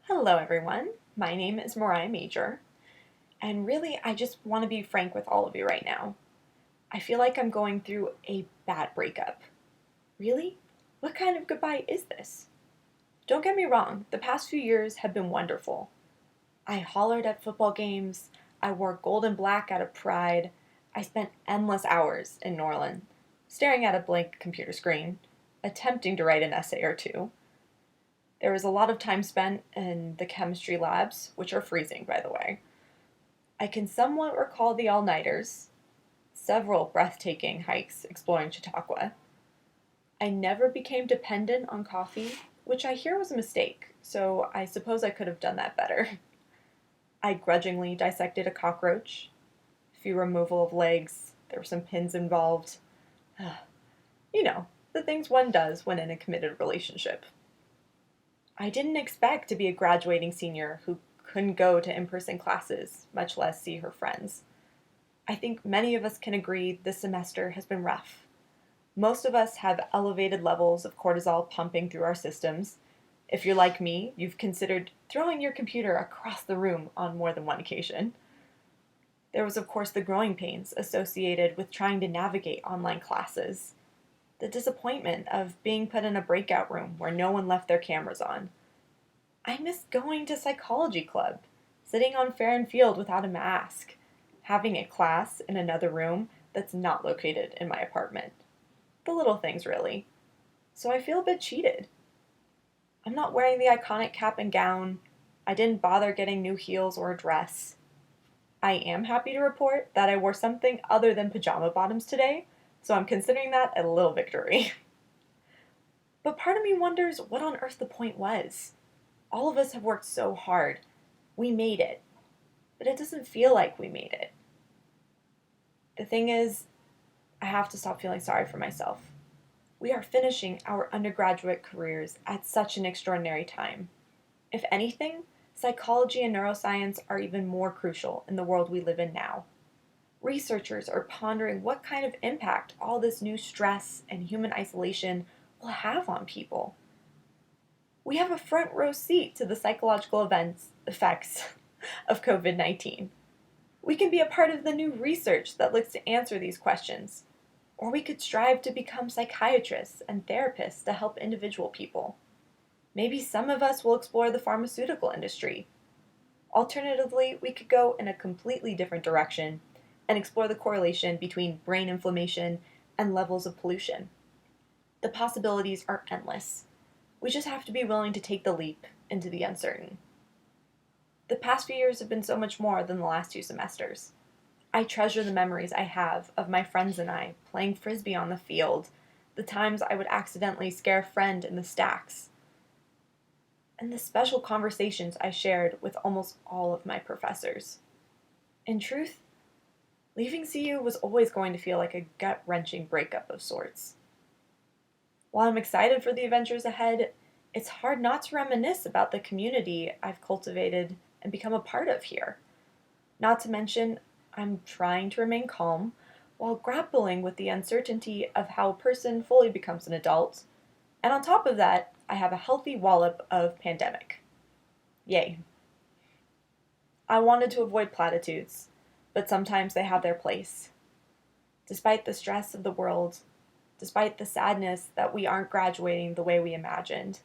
Hello, everyone. My name is Moriah Major, and really, I just want to be frank with all of you right now. I feel like I'm going through a bad breakup. Really? What kind of goodbye is this? Don't get me wrong, the past few years have been wonderful. I hollered at football games, I wore gold and black out of pride, I spent endless hours in Norland, staring at a blank computer screen, attempting to write an essay or two. There was a lot of time spent in the chemistry labs, which are freezing, by the way. I can somewhat recall the all-nighters, several breathtaking hikes exploring Chautauqua. I never became dependent on coffee, which I hear was a mistake, so I suppose I could have done that better. I grudgingly dissected a cockroach. Few removal of legs, there were some pins involved. You know, the things one does when in a committed relationship. I didn't expect to be a graduating senior who couldn't go to in-person classes, much less see her friends. I think many of us can agree this semester has been rough. Most of us have elevated levels of cortisol pumping through our systems. If you're like me, you've considered throwing your computer across the room on more than one occasion. There was, of course, the growing pains associated with trying to navigate online classes. The disappointment of being put in a breakout room where no one left their cameras on. I miss going to psychology club, sitting on fair and field without a mask, having a class in another room that's not located in my apartment. The little things, really. So I feel a bit cheated. I'm not wearing the iconic cap and gown. I didn't bother getting new heels or a dress. I am happy to report that I wore something other than pajama bottoms today, so I'm considering that a little victory. But part of me wonders what on earth the point was. All of us have worked so hard. We made it. But it doesn't feel like we made it. The thing is, I have to stop feeling sorry for myself. We are finishing our undergraduate careers at such an extraordinary time. If anything, psychology and neuroscience are even more crucial in the world we live in now. Researchers are pondering what kind of impact all this new stress and human isolation will have on people. We have a front row seat to the psychological effects of COVID-19. We can be a part of the new research that looks to answer these questions, or we could strive to become psychiatrists and therapists to help individual people. Maybe some of us will explore the pharmaceutical industry. Alternatively, we could go in a completely different direction and explore the correlation between brain inflammation and levels of pollution. The possibilities are endless. We just have to be willing to take the leap into the uncertain. The past few years have been so much more than the last 2 semesters. I treasure the memories I have of my friends and I playing frisbee on the field, the times I would accidentally scare a friend in the stacks, and the special conversations I shared with almost all of my professors. In truth, leaving CU was always going to feel like a gut-wrenching breakup of sorts. While I'm excited for the adventures ahead, it's hard not to reminisce about the community I've cultivated and become a part of here. Not to mention, I'm trying to remain calm while grappling with the uncertainty of how a person fully becomes an adult. And on top of that, I have a healthy wallop of pandemic. Yay. I wanted to avoid platitudes, but sometimes they have their place. Despite the stress of the world, despite the sadness that we aren't graduating the way we imagined,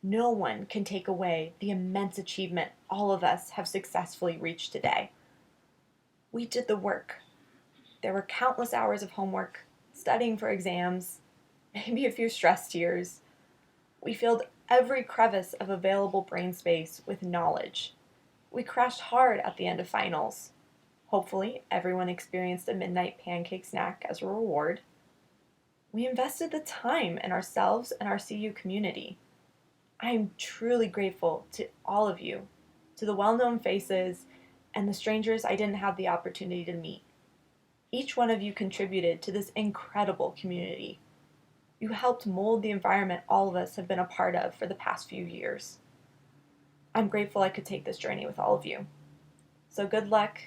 no one can take away the immense achievement all of us have successfully reached today. We did the work. There were countless hours of homework, studying for exams, maybe a few stress tears. We filled every crevice of available brain space with knowledge. We crashed hard at the end of finals. Hopefully, everyone experienced a midnight pancake snack as a reward. We invested the time in ourselves and our CU community. I am truly grateful to all of you, to the well-known faces, and the strangers I didn't have the opportunity to meet. Each one of you contributed to this incredible community. You helped mold the environment all of us have been a part of for the past few years. I'm grateful I could take this journey with all of you. So good luck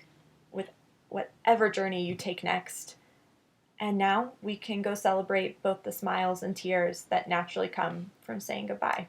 with whatever journey you take next. And now we can go celebrate both the smiles and tears that naturally come from saying goodbye.